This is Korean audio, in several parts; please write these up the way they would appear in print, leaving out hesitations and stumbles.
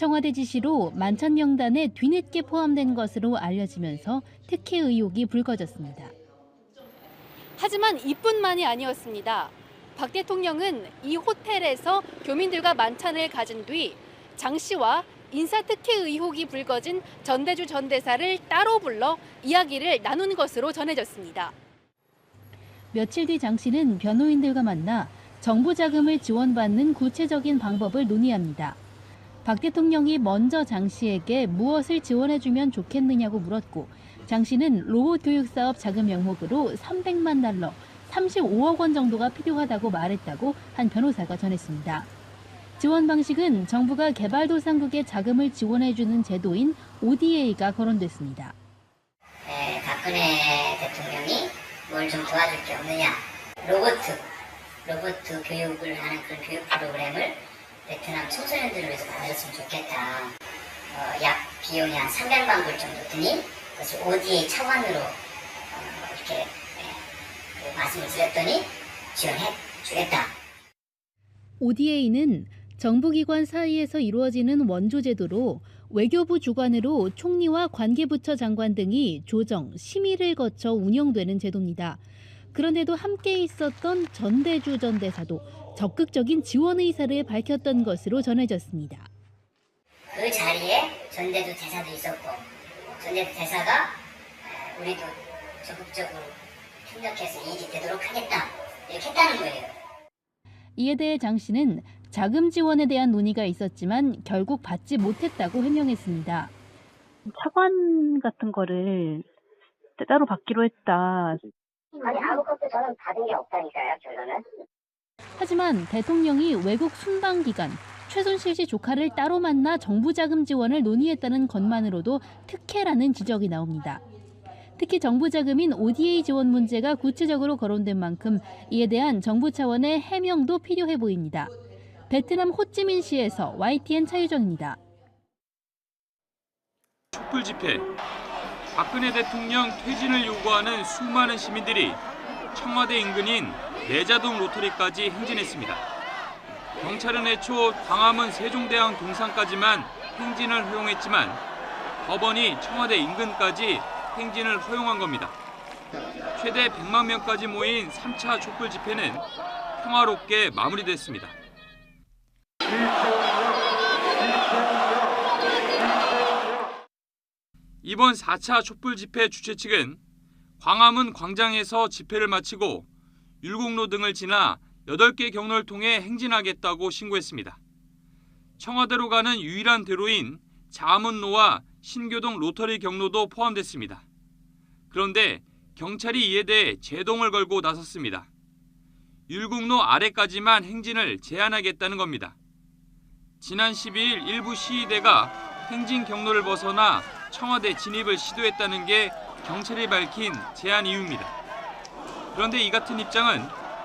청와대 지시로 만찬 명단에 뒤늦게 포함된 것으로 알려지면서 특혜 의혹이 불거졌습니다. 하지만 이뿐만이 아니었습니다. 박 대통령은 이 호텔에서 교민들과 만찬을 가진 뒤 장 씨와 인사특혜 의혹이 불거진 전대주 전 대사를 따로 불러 이야기를 나눈 것으로 전해졌습니다. 며칠 뒤 장 씨는 변호인들과 만나 정부 자금을 지원받는 구체적인 방법을 논의합니다. 박 대통령이 먼저 장 씨에게 무엇을 지원해주면 좋겠느냐고 물었고 장 씨는 로봇 교육사업 자금 명목으로 300만 달러, 35억 원 정도가 필요하다고 말했다고 한 변호사가 전했습니다. 지원 방식은 정부가 개발도상국에 자금을 지원해주는 제도인 ODA가 거론됐습니다. 박근혜 대통령이 뭘 좀 도와줄 게 없느냐. 로봇 교육을 하는 그런 교육 프로그램을 베트남 청소년들을 위해서 만들었으면 좋겠다. 약 비용이 한 300만 불 정도 드니 그것을 ODA 차원으로 이렇게 말씀을 드렸더니 지원해 주겠다. ODA는 정부기관 사이에서 이루어지는 원조제도로 외교부 주관으로 총리와 관계부처 장관 등이 조정, 심의를 거쳐 운영되는 제도입니다. 그런데도 함께 있었던 전대주 전 대사도 적극적인 지원 의사를 밝혔던 것으로 전해졌습니다. 그 자리에 전대주 대사도 있었고 전대주 대사가 우리도 적극적으로 협력해서 이익이 되도록 하겠다 이렇게 했다는 거예요. 이에 대해 장 씨는 자금 지원에 대한 논의가 있었지만 결국 받지 못했다고 해명했습니다. 차관 같은 거를 따로 받기로 했다. 아니 아무것도 저는 받은 게 없다니까요, 결론은. 하지만 대통령이 외국 순방 기간 최순실 씨 조카를 따로 만나 정부 자금 지원을 논의했다는 것만으로도 특혜라는 지적이 나옵니다. 특히 정부 자금인 ODA 지원 문제가 구체적으로 거론된 만큼 이에 대한 정부 차원의 해명도 필요해 보입니다. 베트남 호찌민시에서 YTN 차유정입니다. 촛불 집회. 박근혜 대통령 퇴진을 요구하는 수많은 시민들이 청와대 인근인 내자동 로터리까지 행진했습니다. 경찰은 애초 광화문 세종대왕 동상까지만 행진을 허용했지만 법원이 청와대 인근까지 행진을 허용한 겁니다. 최대 100만 명까지 모인 3차 촛불 집회는 평화롭게 마무리됐습니다. 이번 4차 촛불 집회 주최 측은 광화문 광장에서 집회를 마치고 율곡로 등을 지나 8개 경로를 통해 행진하겠다고 신고했습니다. 청와대로 가는 유일한 대로인 자문로와 신교동 로터리 경로도 포함됐습니다. 그런데 경찰이 이에 대해 제동을 걸고 나섰습니다. 율곡로 아래까지만 행진을 제한하겠다는 겁니다. 지난 12일 일부 시위대가 행진 경로를 벗어나 청와대 진입을 시도했다는 게 경찰이 밝힌 제한 이유입니다. 그런데 이 같은 입장은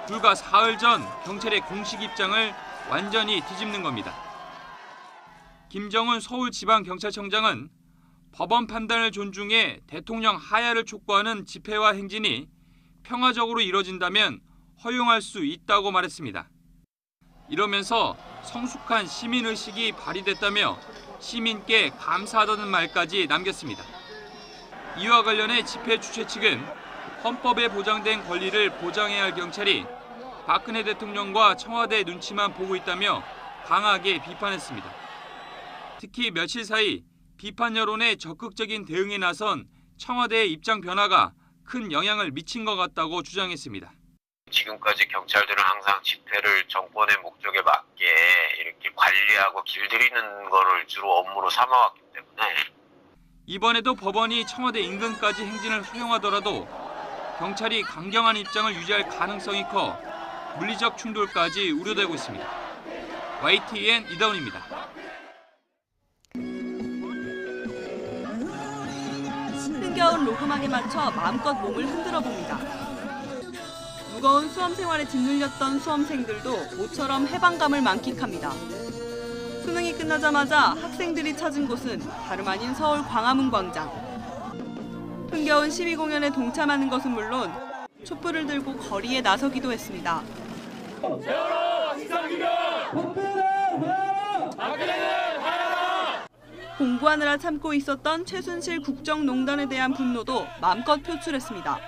불과 사흘 전 경찰의 공식 입장을 완전히 뒤집는 겁니다. 김정은 서울지방경찰청장은 법원 판단을 존중해 대통령 하야를 촉구하는 집회와 행진이 평화적으로 이뤄진다면 허용할 수 있다고 말했습니다. 이러면서 성숙한 시민의식이 발휘됐다며 시민께 감사하다는 말까지 남겼습니다. 이와 관련해 집회 주최 측은 헌법에 보장된 권리를 보장해야 할 경찰이 박근혜 대통령과 청와대 눈치만 보고 있다며 강하게 비판했습니다. 특히 며칠 사이 비판 여론에 적극적인 대응에 나선 청와대의 입장 변화가 큰 영향을 미친 것 같다고 주장했습니다. 지금까지 경찰들은 항상 집회를 정권의 목적에 맞게 이렇게 관리하고 길들이는 거를 주로 업무로 삼아왔기 때문에 이번에도 법원이 청와대 인근까지 행진을 허용하더라도 경찰이 강경한 입장을 유지할 가능성이 커 물리적 충돌까지 우려되고 있습니다. YTN 이다운입니다. 흥겨운 로그막에 맞춰 마음껏 몸을 흔들어 봅니다. 무거운 수험 생활에 짓눌렸던 수험생들도 모처럼 해방감을 만끽합니다. 수능이 끝나자마자 학생들이 찾은 곳은 다름 아닌 서울 광화문 광장. 흥겨운 시위 공연에 동참하는 것은 물론 촛불을 들고 거리에 나서기도 했습니다. 세워라! 시상규명! 박근혜는 하야라! 박근혜는 하야라! 공부하느라 참고 있었던 최순실 국정농단에 대한 분노도 마음껏 표출했습니다.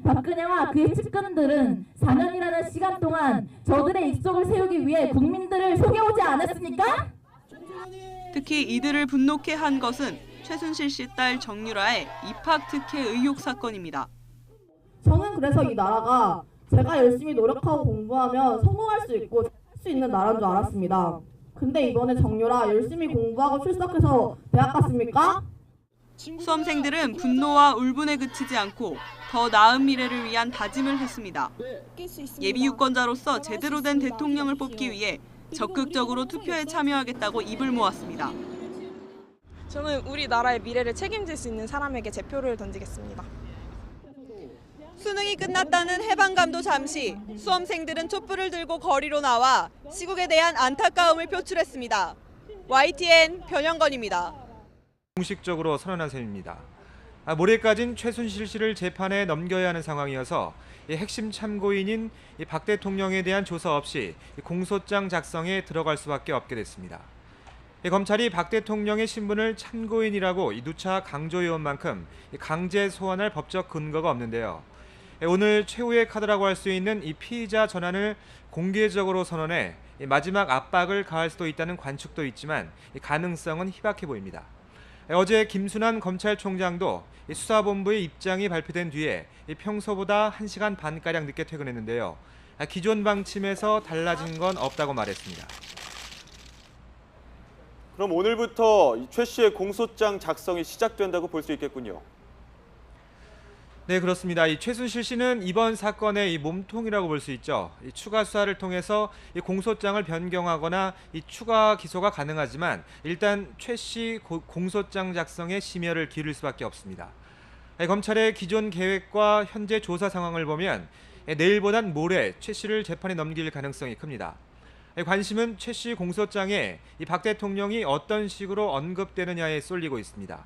박근혜와 그의 측근들은 4년이라는 시간 동안 저들의 입속을 세우기 위해 국민들을 속여오지 않았습니까? 특히 이들을 분노케 한 것은 최순실 씨 딸 정유라의 입학 특혜 의혹 사건입니다. 저는 그래서 이 나라가 제가 열심히 노력하고 공부하면 성공할 수 있고 할 수 있는 나라인 줄 알았습니다. 근데 이번에 정유라 열심히 공부하고 출석해서 대학 갔습니까? 수험생들은 분노와 울분에 그치지 않고 더 나은 미래를 위한 다짐을 했습니다. 예비 유권자로서 제대로 된 대통령을 뽑기 위해 적극적으로 투표에 참여하겠다고 입을 모았습니다. 저는 우리나라의 미래를 책임질 수 있는 사람에게 제 표를 던지겠습니다. 수능이 끝났다는 해방감도 잠시 수험생들은 촛불을 들고 거리로 나와 시국에 대한 안타까움을 표출했습니다. YTN 변영건입니다. 공식적으로 선언한 셈입니다. 모레까지는 최순실 씨를 재판에 넘겨야 하는 상황이어서 핵심 참고인인 박 대통령에 대한 조사 없이 공소장 작성에 들어갈 수밖에 없게 됐습니다. 검찰이 박 대통령의 신분을 참고인이라고 누차 강조해온 만큼 강제 소환할 법적 근거가 없는데요. 오늘 최후의 카드라고 할 수 있는 이 피의자 전환을 공개적으로 선언해 마지막 압박을 가할 수도 있다는 관측도 있지만 가능성은 희박해 보입니다. 어제 김순환 검찰총장도 수사본부의 입장이 발표된 뒤에 평소보다 1시간 반가량 늦게 퇴근했는데요. 기존 방침에서 달라진 건 없다고 말했습니다. 그럼 오늘부터 최 씨의 공소장 작성이 시작된다고 볼 수 있겠군요. 네, 그렇습니다. 이 최순실 씨는 이번 사건의 이 몸통이라고 볼 수 있죠. 이 추가 수사를 통해서 이 공소장을 변경하거나 이 추가 기소가 가능하지만 일단 최 씨 공소장 작성에 심혈을 기울일 수밖에 없습니다. 검찰의 기존 계획과 현재 조사 상황을 보면 내일보단 모레 최 씨를 재판에 넘길 가능성이 큽니다. 관심은 최 씨 공소장에 이 박 대통령이 어떤 식으로 언급되느냐에 쏠리고 있습니다.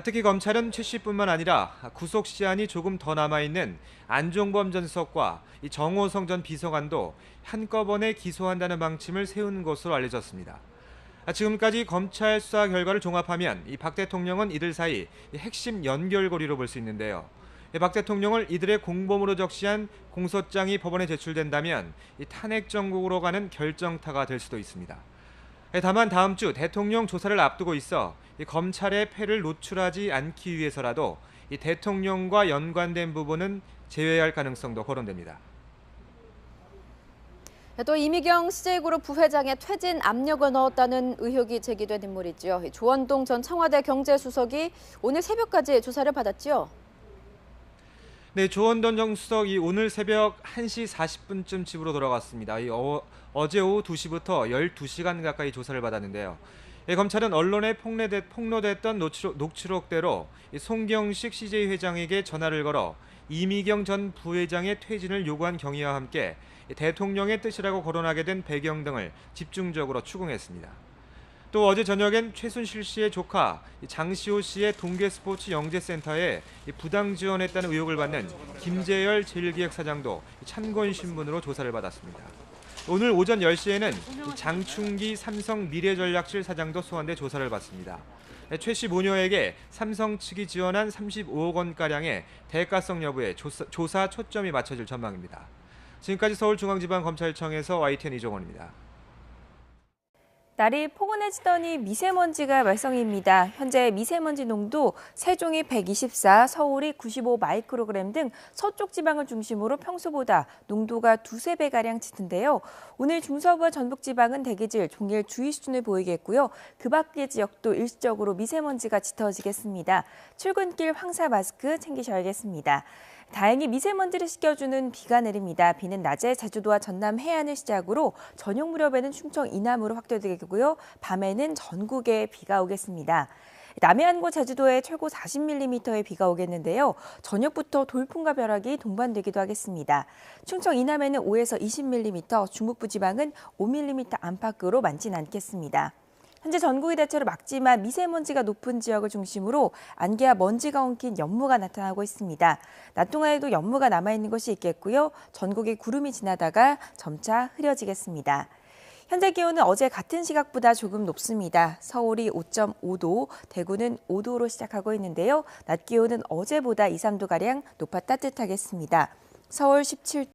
특히 검찰은 최 씨뿐만 아니라 구속 시한이 조금 더 남아있는 안종범 전 수석과 이 정호성 전 비서관도 한꺼번에 기소한다는 방침을 세운 것으로 알려졌습니다. 지금까지 검찰 수사 결과를 종합하면 이 박 대통령은 이들 사이 핵심 연결고리로 볼 수 있는데요. 박 대통령을 이들의 공범으로 적시한 공소장이 법원에 제출된다면 이 탄핵 정국으로 가는 결정타가 될 수도 있습니다. 다만 다음 주 대통령 조사를 앞두고 있어 이 검찰의 패를 노출하지 않기 위해서라도 이 대통령과 연관된 부분은 제외할 가능성도 거론됩니다. 또 이미경 CJ그룹 부회장의 퇴진 압력을 넣었다는 의혹이 제기된 인물이죠. 조원동 전 청와대 경제수석이 오늘 새벽까지 조사를 받았죠. 네, 조원동 전 수석이 오늘 새벽 1시 40분쯤 집으로 돌아갔습니다. 어제 오후 2시부터 12시간 가까이 조사를 받았는데요. 검찰은 언론에 폭로됐던 녹취록대로 송경식 CJ 회장에게 전화를 걸어 이미경 전 부회장의 퇴진을 요구한 경위와 함께 대통령의 뜻이라고 거론하게 된 배경 등을 집중적으로 추궁했습니다. 또 어제 저녁엔 최순실 씨의 조카 장시호 씨의 동계스포츠 영재센터에 부당 지원했다는 의혹을 받는 김재열 제1기획사장도 참고인 신분으로 조사를 받았습니다. 오늘 오전 10시에는 장충기 삼성 미래전략실 사장도 소환돼 조사를 받습니다. 최 씨 모녀에게 삼성 측이 지원한 35억 원가량의 대가성 여부에 조사 초점이 맞춰질 전망입니다. 지금까지 서울중앙지방검찰청에서 YTN 이종원입니다. 날이 포근해지더니 미세먼지가 말썽입니다. 현재 미세먼지 농도 세종이 124, 서울이 95 마이크로그램 등 서쪽 지방을 중심으로 평소보다 농도가 두세 배가량 짙은데요. 오늘 중서부와 전북 지방은 대기질 종일 주의 수준을 보이겠고요. 그 밖의 지역도 일시적으로 미세먼지가 짙어지겠습니다. 출근길 황사 마스크 챙기셔야겠습니다. 다행히 미세먼지를 씻겨주는 비가 내립니다. 비는 낮에 제주도와 전남 해안을 시작으로 저녁 무렵에는 충청 이남으로 확대되고요. 밤에는 전국에 비가 오겠습니다. 남해안과 제주도에 최고 40mm의 비가 오겠는데요. 저녁부터 돌풍과 벼락이 동반되기도 하겠습니다. 충청 이남에는 5에서 20mm, 중북부 지방은 5mm 안팎으로 많진 않겠습니다. 현재 전국이 대체로 맑지만 미세먼지가 높은 지역을 중심으로 안개와 먼지가 엉킨 연무가 나타나고 있습니다. 낮 동안에도 연무가 남아있는 것이 있겠고요. 전국에 구름이 지나다가 점차 흐려지겠습니다. 현재 기온은 어제 같은 시각보다 조금 높습니다. 서울이 5.5도, 대구는 5도로 시작하고 있는데요. 낮 기온은 어제보다 2, 3도가량 높아 따뜻하겠습니다. 서울 17도.